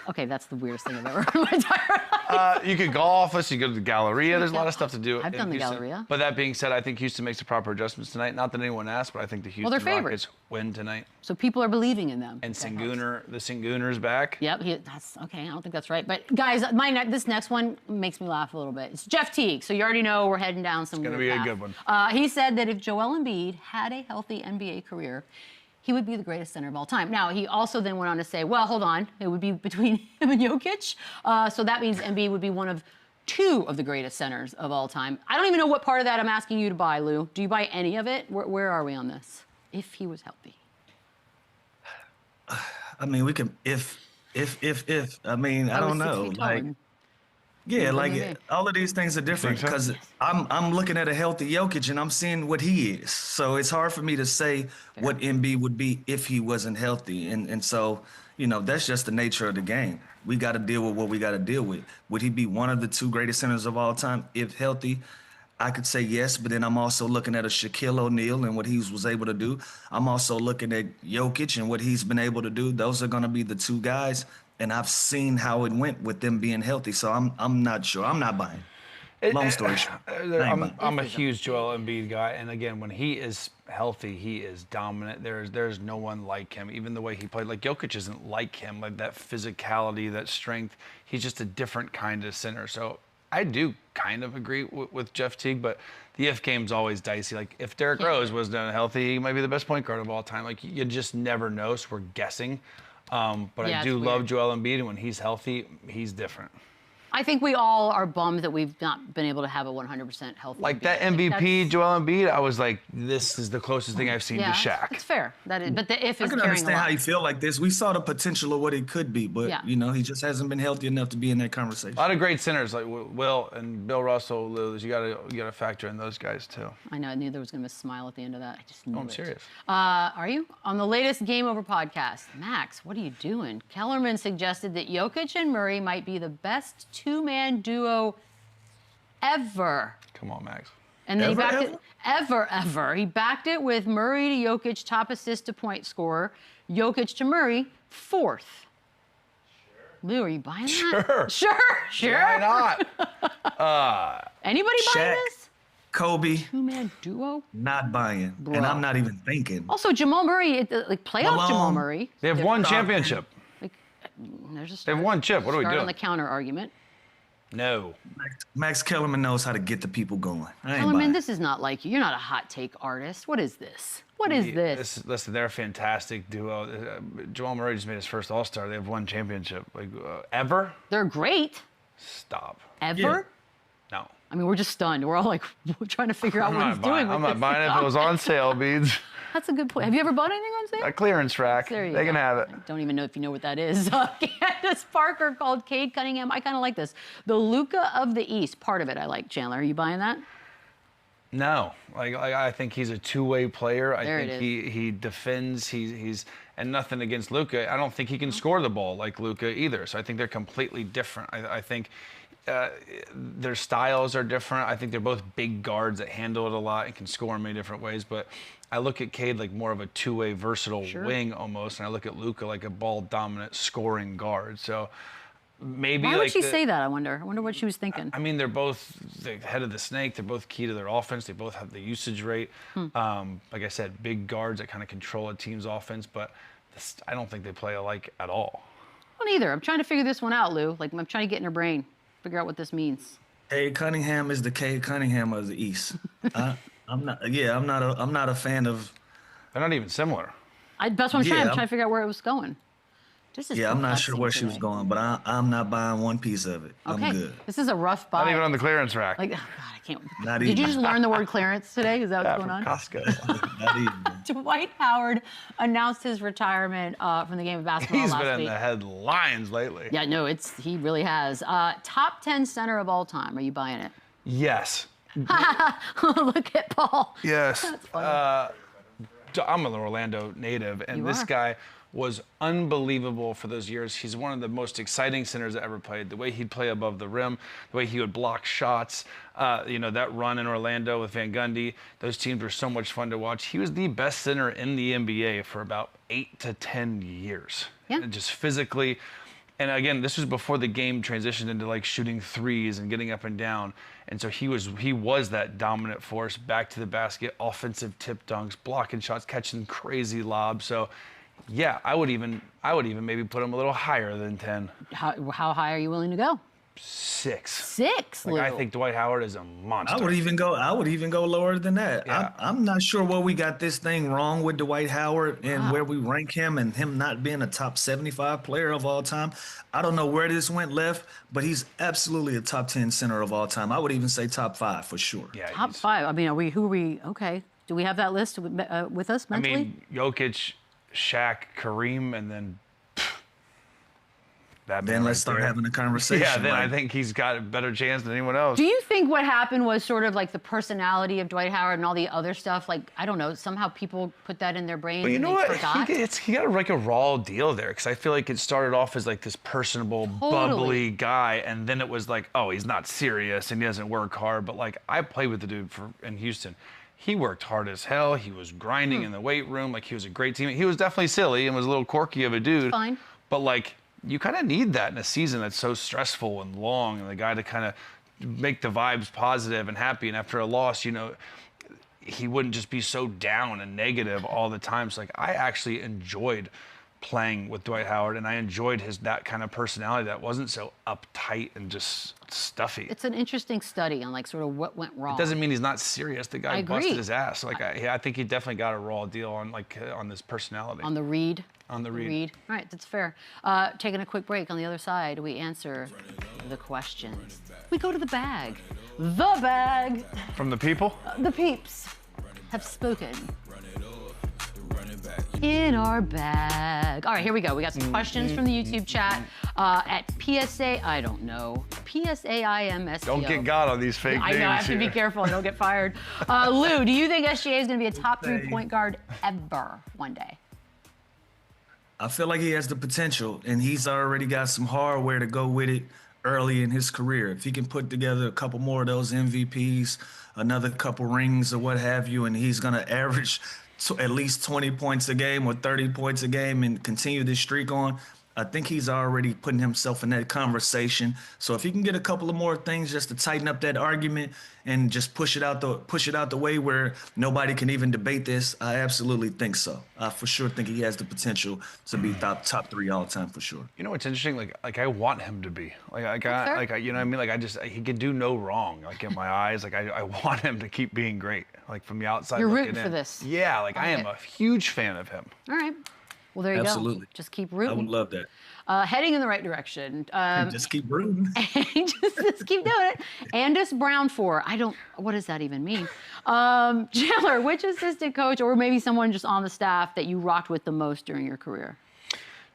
Okay, that's the weirdest thing I've ever heard in my entire life. You could golf. You go to the Galleria. There's a lot of stuff to do. I've done the Houston. Galleria. But that being said, I think Houston makes the proper adjustments tonight. Not that anyone asked, but I think the Houston Rockets win tonight. So people are believing in them. And the Senguner's back. Yep, that's okay. I don't think that's right. But guys, this next one makes me laugh a little bit. It's Jeff Teague. So you already know we're heading down some. It's gonna be a good one. He said that if Joel Embiid had a healthy NBA career, he would be the greatest center of all time. Now, he also then went on to say, well, hold on, it would be between him and Jokic. So that means Embiid would be one of 2 of the greatest centers of all time. I don't even know what part of that I'm asking you to buy, Lou. Do you buy any of it? Where are we on this? If he was healthy. I mean, we can, if. I mean, I don't know. Yeah, like all of these things are different because I'm looking at a healthy Jokic and I'm seeing what he is. So it's hard for me to say what Embiid would be if he wasn't healthy. And so, that's just the nature of the game. We got to deal with what we got to deal with. Would he be one of the 2 greatest centers of all time if healthy? I could say yes, but then I'm also looking at a Shaquille O'Neal and what he was able to do. I'm also looking at Jokic and what he's been able to do. Those are going to be the 2 guys. And I've seen how it went with them being healthy, so I'm not sure. I'm not buying. Long story short, I'm a huge Joel Embiid guy, and again, when he is healthy, he is dominant. There's no one like him. Even the way he played, like Jokic isn't like him, like that physicality, that strength. He's just a different kind of center. So I do kind of agree with Jeff Teague, but the if game's always dicey. Like if Derrick Rose was done healthy, he might be the best point guard of all time. Like you just never know, so we're guessing. But I do love Joel Embiid, and when he's healthy, he's different. I think we all are bummed that we've not been able to have a 100% healthy. Like that MVP, Joel Embiid, I was like, this is the closest thing I've seen to Shaq. It's fair. That is, but the if is I can understand how you feel like this. We saw the potential of what it could be, but he just hasn't been healthy enough to be in that conversation. A lot of great centers like Will and Bill Russell, Lou. You gotta factor in those guys too. I know. I knew there was gonna be a smile at the end of that. I just knew I'm serious. Are you? On the latest Game Over podcast, Max, what are you doing? Kellerman suggested that Jokic and Murray might be the best 2-man duo ever. Come on, Max. And then he backed it ever. He backed it with Murray to Jokic, top assist to point scorer. Jokic to Murray, 4th. Lou, are you buying that? Sure. Why not? Anybody buying this? Kobe. 2-man duo? Not buying. Bro. And I'm not even thinking. Also, Jamal Murray, like playoff Jamal Murray. They have one championship. There's a they have one chip. What are we doing? On the counter argument. No. Max Kellerman knows how to get the people going. Kellerman, this is not like you. You're not a hot take artist. What is this? What is this? Listen, they're a fantastic duo. Jamal Murray just made his first All-Star. They have one championship. Like, ever? They're great. Stop. Ever? Yeah. No. I mean, we're just stunned. We're all like trying to figure out what he's doing. I'm not buying it if it was on sale, Beads. That's a good point. Have you ever bought anything on sale? A clearance rack. They can have it. I don't even know if you know what that is. Candace Parker called Cade Cunningham. I kind of like this. The LUKA of the East. Part of it I like. Chandler, are you buying that? No. Like I think he's a two-way player. I think he defends. He's and nothing against LUKA. I don't think he can score the ball like LUKA either. So I think they're completely different. I think their styles are different. I think they're both big guards that handle it a lot and can score in many different ways. But I look at Cade like more of a two-way versatile wing almost, and I look at LUKA like a ball-dominant scoring guard. So maybe why would she say that? I wonder what she was thinking. I mean, they're both the head of the snake. They're both key to their offense. They both have the usage rate. Like I said, big guards that kind of control a team's offense. But I don't think they play alike at all. Well, neither. I'm trying to figure this one out, Lou. Like I'm trying to get in her brain. Figure out what this means. Cade Cunningham is the Cade Cunningham of the East. I'm not a fan of. They're not even similar. That's what I'm trying. I'm trying to figure out where it was going. I'm not sure where she was going, but I'm not buying one piece of it. Okay. I'm good. This is a rough buy. Not even on the clearance rack. Like, oh God, I can't. Not Did even. you just learn the word clearance today? Is that what's going on? Costco. Not even. Dwight Howard announced his retirement from the game of basketball He's last been in week. the headlines lately. Yeah, no, he really has. Top 10 center of all time. Are you buying it? Yes. Look at Paul. Yes. That's funny. I'm an Orlando native, and this guy was unbelievable for those years. He's one of the most exciting centers that ever played. The way he'd play above the rim, the way he would block shots, that run in Orlando with Van Gundy, those teams were so much fun to watch. He was the best center in the NBA for about 8 to 10 years. Yeah. And just physically. And again, this was before the game transitioned into like shooting threes and getting up and down. And so he was that dominant force, back to the basket, offensive tip dunks, blocking shots, catching crazy lobs. So yeah, I would even maybe put him a little higher than 10. How high are you willing to go? 6. 6, Like, I think Dwight Howard is a monster. I would even go lower than that. Yeah. I'm not sure where we got this thing wrong with Dwight Howard and where we rank him and him not being a top 75 player of all time. I don't know where this went left, but he's absolutely a top 10 center of all time. I would even say top 5 for sure. Yeah, Top 5. I mean, who are we? Okay. Do we have that list with us mentally? I mean, Jokic, Shaq, Kareem, and then that man Then let's right start there. having a conversation. Yeah, then I like, think he's got a better chance than anyone else. Do you think what happened was sort of like the personality of Dwight Howard and all the other stuff? Like, I don't know, somehow people put that in their brains But you and know they what? forgot? He got like a raw deal there, because I feel like it started off as like this personable, Totally. bubbly guy, and then it was like, oh, he's not serious and he doesn't work hard. But like, I played with the dude in Houston. He worked hard as hell. He was grinding in the weight room. Like, he was a great teammate. He was definitely silly and was a little quirky of a dude. Fine. But like, you kind of need that in a season that's so stressful and long, and the guy to kind of make the vibes positive and happy. And after a loss, he wouldn't just be so down and negative all the time. So like, I actually enjoyed playing with Dwight Howard, and I enjoyed that kind of personality that wasn't so uptight and just stuffy. It's an interesting study on like sort of what went wrong. It doesn't mean he's not serious. The I guy agree. busted his ass. Like, I think he definitely got a raw deal on this personality. On the read. On the read. All right, that's fair. Taking a quick break. On the other side, we answer the questions. We go to the bag. The bag. From the people? The peeps have spoken. In our bag. All right, here we go. We got some questions from the YouTube chat at PSA, I don't know, PSAIMSTO. Don't get God on these fake I names know, I have to be here. careful. I don't get fired. Lou, do you think SGA is going to be a top 3 point guard ever one day? I feel like he has the potential, and he's already got some hardware to go with it early in his career. If he can put together a couple more of those MVPs, another couple rings or what have you, and he's going to average at least 20 points a game or 30 points a game and continue this streak on, I think he's already putting himself in that conversation. So if he can get a couple of more things just to tighten up that argument and just push it out the way where nobody can even debate this, I absolutely think so. I for sure think he has the potential to be top 3 all time for sure. You know what's interesting? Like I want him to be. You know what I mean? Like, he could do no wrong. Like, in my eyes, like I want him to keep being great. Like, from the outside You're looking rooting for in. this. Yeah, like I am a huge fan of him. All right. Well, there you Absolutely. go. Just keep I rooting. would love that. Heading in the right direction. Just keep rooting. just keep doing it. Andis Brown 4. What does that even mean? Chandler, which assistant coach or maybe someone just on the staff that you rocked with the most during your career?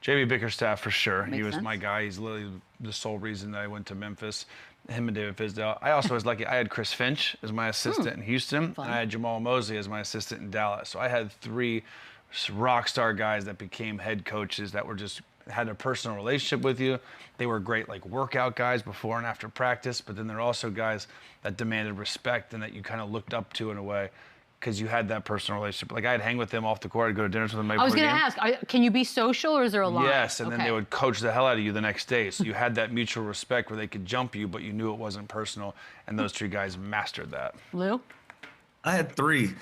JB Bickerstaff for sure. He Makes was sense. my guy. He's literally the sole reason that I went to Memphis. Him and David Fizdale. I also was lucky. I had Chris Finch as my assistant in Houston. Fun. And I had Jamal Mosley as my assistant in Dallas. So I had 3 rock star guys that became head coaches that were just had a personal relationship with you. They were great like workout guys before and after practice, but then they're also guys that demanded respect and that you kind of looked up to in a way because you had that personal relationship. Like, I'd hang with them off the court. I'd go to dinners with them. I was going to ask, can you be social or is there a line? Yes, and then Okay. they would coach the hell out of you the next day. So you had that mutual respect where they could jump you, but you knew it wasn't personal. And those 3 guys mastered that. Lou? I had 3.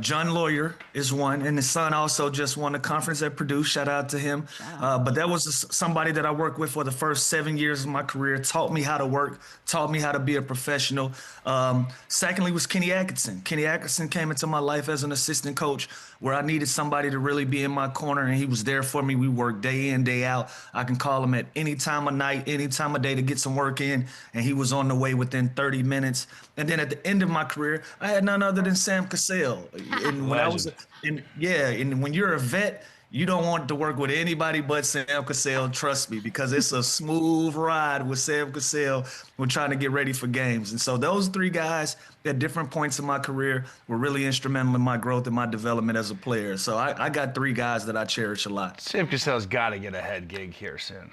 John Lawyer is one, and his son also just won a conference at Purdue. Shout out to him. But that was somebody that I worked with for the first 7 years of my career, taught me how to work, taught me how to be a professional. Secondly was Kenny Atkinson. Kenny Atkinson came into my life as an assistant coach where I needed somebody to really be in my corner, and he was there for me. We worked day in, day out. I can call him at any time of night, any time of day to get some work in, and he was on the way within 30 minutes. And then at the end of my career, I had none other than Sam Cassell. And when I was, and when you're a vet, you don't want to work with anybody but Sam Cassell, trust me, because it's a smooth ride with Sam Cassell. We're trying to get ready for games. And so those three guys at different points in my career were really instrumental in my growth and my development as a player. So I got three guys that I cherish a lot. Sam Cassell's got to get a head gig here soon.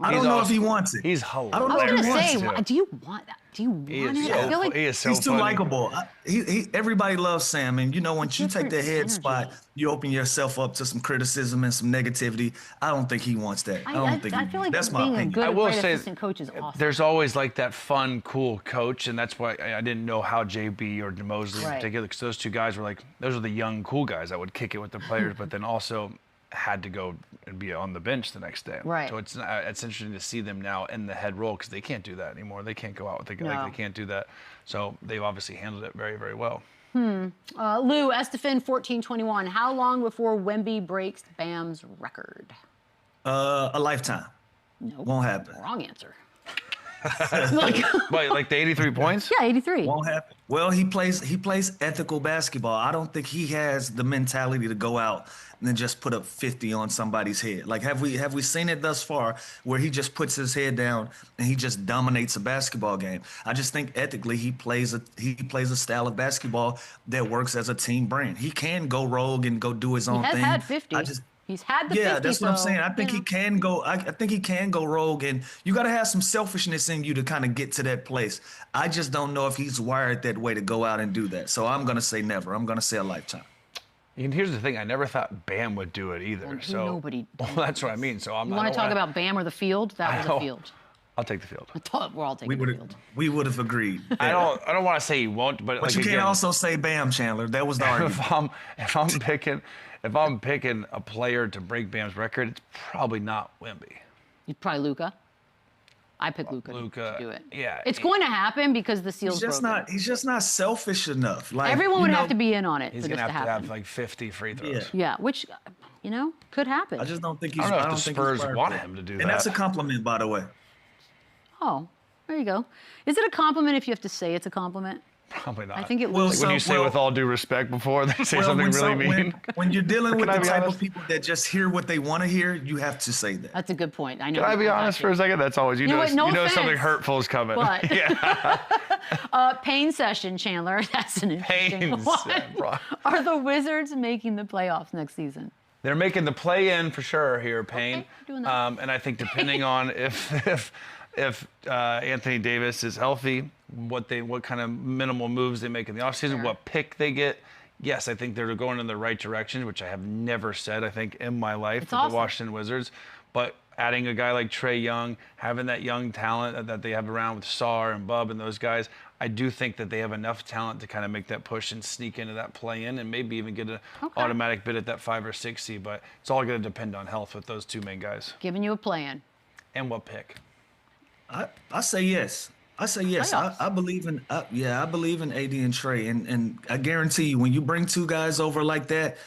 I don't know if he wants it. He's hilarious. I don't know I was if he going to wants say, it. do you want that? Do you want it? I feel like he is so He's too funny. likable. Everybody loves Sam, and once you take the Different head energy. spot, you open yourself up to some criticism and some negativity. I don't think he wants that. I feel like that's my being a opinion. good I will great say assistant coach is awesome. there's always like that fun, cool coach, and that's why I didn't know how JB or Mosley in Right. particular, because those two guys were like, those are the young, cool guys that would kick it with the players, but then also had to go and be on the bench the next day. Right. So it's interesting to see them now in the head role, because they can't do that anymore. They can't go out with the guy. No. They can't do that. So they've obviously handled it very, very well. Lou, Estefan 1421. How long before Wemby breaks Bam's record? A lifetime. Nope. Won't happen. Wrong answer. Like the 83 points? Yeah, 83. Won't happen. Well, he plays ethical basketball. I don't think he has the mentality to go out and then just put up 50 on somebody's head. Like, have we seen it thus far where he just puts his head down and he just dominates a basketball game? I just think ethically he plays a style of basketball that works as a team brand. He can go rogue and go do his own He has thing. had 50. He's had the 50. Yeah, that's what I'm so, saying. I think he can go. I think he can go rogue, and you got to have some selfishness in you to kind of get to that place. I just don't know if he's wired that way to go out and do that. So I'm gonna say never. I'm gonna say a lifetime. And here's the thing: I never thought Bam would do it either. Well, So nobody Well, that's what I mean. So I'm. You want to talk about Bam or the field? That was a field. I'll take the field. We're all taking the field. We would have agreed. I don't want to say he won't, but But like, you can't again, also say Bam, Chandler. That was the argument. if I'm picking a player to break Bam's record, it's probably not Wemby. You'd probably Luka. I pick Luka Luka, to do it. yeah. It's going to happen because the seal's broken. He's just not selfish enough. Like, Everyone would have to be in on it He's for this gonna to have to happen. have like 50 free throws. Yeah, which, could happen. I just don't think he's. I don't know if don't the think he's Spurs wired want for it. him to do And that. that's a compliment, by the way. Oh, there you go. Is it a compliment if you have to say it's a compliment? Probably not. I think it Well, was. Like when you say with all due respect before they say something really mean. When you're dealing with Can I the be type honest? of people that just hear what they want to hear, you have to say that. That's a good point. I know. Can I be honest for a second? That's always, you know what? No something offense, hurtful is coming. but- Yeah. Pain session, Chandler. That's an interesting Pain one. session, bro. Are the Wizards making the playoffs next season? They're making the play-in for sure here, Payne. doing that. And I think depending on if Anthony Davis is healthy, what kind of minimal moves they make in the offseason, Sure. what pick they get. Yes, I think they're going in the right direction, which I have never said, I think, in my life with awesome. the Washington Wizards. But adding a guy like Trae Young, having that young talent that they have around with Sarr and Bub and those guys, I do think that they have enough talent to kind of make that push and sneak into that play-in and maybe even get an automatic bid at that 5 or 6 seed. But it's all going to depend on health with those two main guys. Giving you a plan. And what pick? I say yes. I say yes. Playoffs. I believe in I believe in AD and Trey, and I guarantee you when you bring two guys over like that,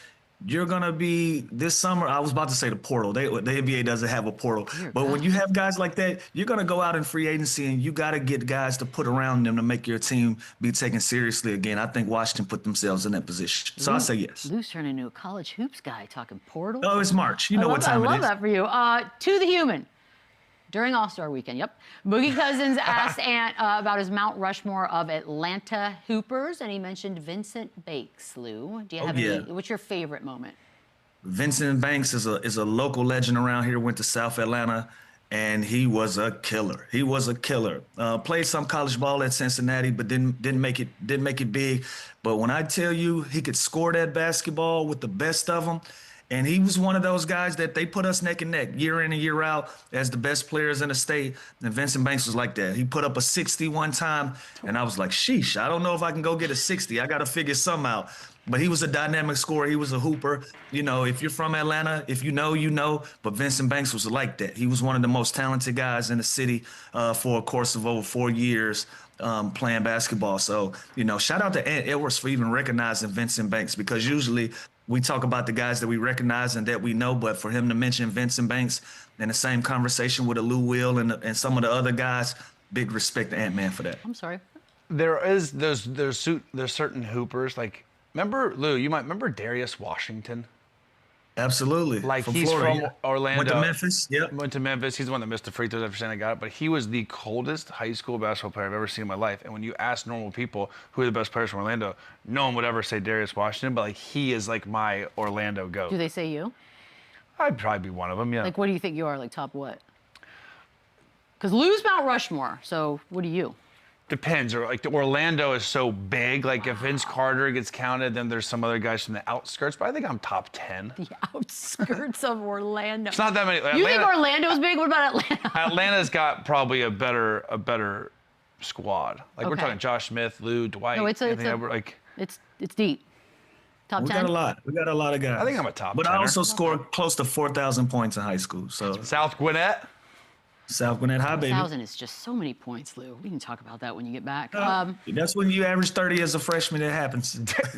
you're gonna be this summer. I was about to say the portal. The NBA doesn't have a portal, but when you have guys like that, you're gonna go out in free agency and you got to get guys to put around them to make your team be taken seriously again. I think Washington put themselves in that position, so I say yes. Lou's turning into a college hoops guy talking portal. Oh, it's March. You know what time I love it is. that for you. To the human. During All-Star Weekend, yep. Boogie Cousins asked Ant about his Mount Rushmore of Atlanta Hoopers, and he mentioned Vincent Bakes. Lou, do you have any? What's your favorite moment? Vincent Banks is a local legend around here. Went to South Atlanta, and he was a killer. He was a killer. Played some college ball at Cincinnati, but didn't make it big. But when I tell you he could score that basketball with the best of them. And he was one of those guys that they put us neck and neck year in and year out as the best players in the state. And Vincent Banks was like that. He put up a 60 one time, and I was like, sheesh, I don't know if I can go get a 60. I got to figure some out. But he was a dynamic scorer. He was a hooper. You know, if you're from Atlanta, if you know, you know. But Vincent Banks was like that. He was one of the most talented guys in the city for a course of over 4 years. Playing basketball. So, shout out to Ant Edwards for even recognizing Vincent Banks, because usually we talk about the guys that we recognize and that we know, but for him to mention Vincent Banks in the same conversation with a Lou Will and some of the other guys, big respect to Ant-Man for that. I'm sorry. There's certain hoopers, like Remember, Lou, you might remember Darius Washington? Absolutely. Like, from he's Florida, from Orlando. Went to Memphis. Yep. Went to Memphis. He's the one that missed the free throws after saying I got it. But he was the coldest high school basketball player I've ever seen in my life. And when you ask normal people who are the best players from Orlando, no one would ever say Darius Washington. But, like, he is, like, my Orlando GOAT. Do they say you? I'd probably be one of them, yeah. Like, what do you think you are? Like, top what? Because Lou's Mount Rushmore. So what are you? Depends. Or like Orlando is so big. Like if Vince Carter gets counted, then there's some other guys from the outskirts. But I think I'm top 10. The outskirts of Orlando. It's not that many. You think Orlando's big? What about Atlanta? Atlanta's got probably a better squad. Like we're talking Josh Smith, Lou, Dwight. No, it's deep. Top 10. We got a lot of guys. I think I'm a top 10. But I also scored close to 4,000 points in high school. So South Gwinnett. South Gwinnett High, baby. 1,000 is just so many points, Lou. We can talk about that when you get back. That's when you average 30 as a freshman. It happens.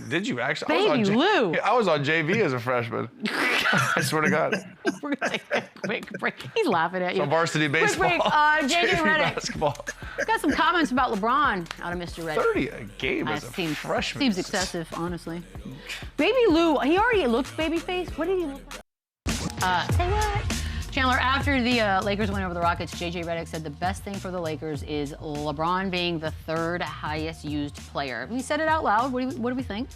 Did you actually? Baby Lou. I was on JV as a freshman. I swear to God. We're going to take a quick break. He's laughing at you. So varsity baseball. Quick break. JJ Redick. Basketball. Got some comments about LeBron out of Mr. Redick. 30 a game as a freshman. Seems excessive, honestly. Baby Lou, he already looks baby face. What did he look like? Say what? Chandler, after the Lakers went over the Rockets, JJ Redick said the best thing for the Lakers is LeBron being the third highest used player. We said it out loud. What do we think?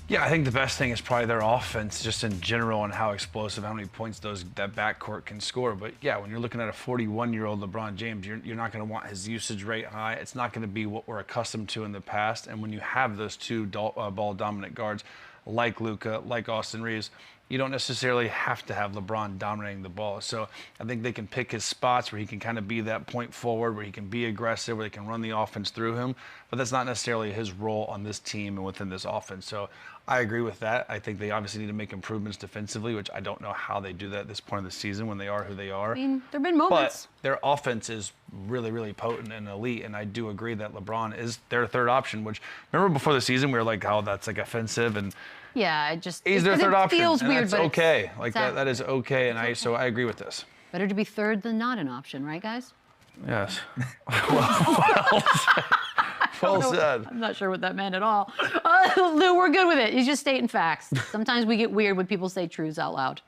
Yeah, I think the best thing is probably their offense, just in general, and how explosive, how many points that backcourt can score. But yeah, when you're looking at a 41-year-old LeBron James, you're not going to want his usage rate high. It's not going to be what we're accustomed to in the past. And when you have those two ball-dominant guards like LUKA, like Austin Reeves, you don't necessarily have to have LeBron dominating the ball. So I think they can pick his spots where he can kind of be that point forward, where he can be aggressive, where they can run the offense through him. But that's not necessarily his role on this team and within this offense. So I agree with that. I think they obviously need to make improvements defensively, which I don't know how they do that at this point of the season when they are who they are. I mean, there have been moments. But their offense is really, really potent and elite. And I do agree that LeBron is their third option, which remember before the season, we were like, oh, that's like offensive. And yeah, he's their third option. Feels weird, that's okay. Like that is okay. And so I agree with this. Better to be third than not an option, right, guys? Yes. Well said. I'm not sure what that meant at all. Lou, we're good with it. He's just stating facts. Sometimes we get weird when people say truths out loud.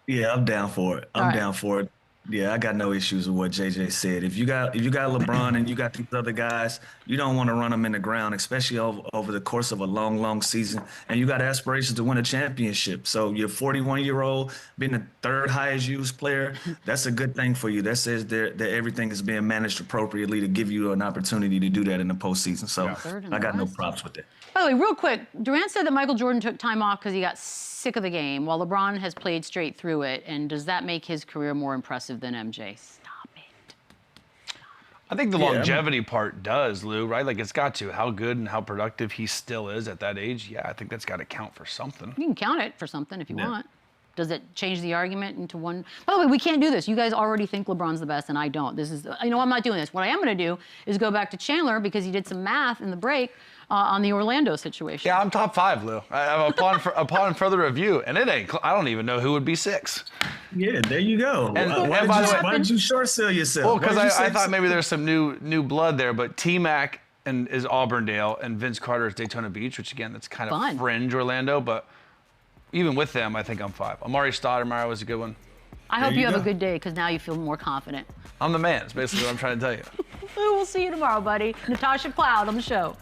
Yeah, I'm down for it. I'm down for it. Yeah, I got no issues with what JJ said. If you got LeBron and you got these other guys, you don't want to run them in the ground, especially over the course of a long, long season. And you got aspirations to win a championship. So your 41-year-old being the third highest used player, that's a good thing for you. That says that everything is being managed appropriately to give you an opportunity to do that in the postseason. So I got no props with that. By the way, real quick, Durant said that Michael Jordan took time off because he got sick of the game, while LeBron has played straight through it. And does that make his career more impressive than MJ? Stop it. I think the longevity part does, Lou, right? Like it's got to. How good and how productive he still is at that age. Yeah, I think that's got to count for something. You can count it for something if you want. Does it change the argument into one? By the way, we can't do this. You guys already think LeBron's the best, and I don't. I'm not doing this. What I am going to do is go back to Chandler because he did some math in the break on the Orlando situation. Yeah, I'm top 5, Lou. Upon further review, and it ain't. I don't even know who would be 6. Yeah, there you go. Why did you short sell yourself? Well, because I thought maybe there's some new blood there, but T-Mac is Auburndale, and Vince Carter is Daytona Beach, which again, that's kind of fringe Orlando, but even with them, I think I'm 5. Amari Stoudemire was a good one. I hope you have a good day because now you feel more confident. I'm the man. It's basically what I'm trying to tell you. We'll see you tomorrow, buddy. Natasha Cloud on the show.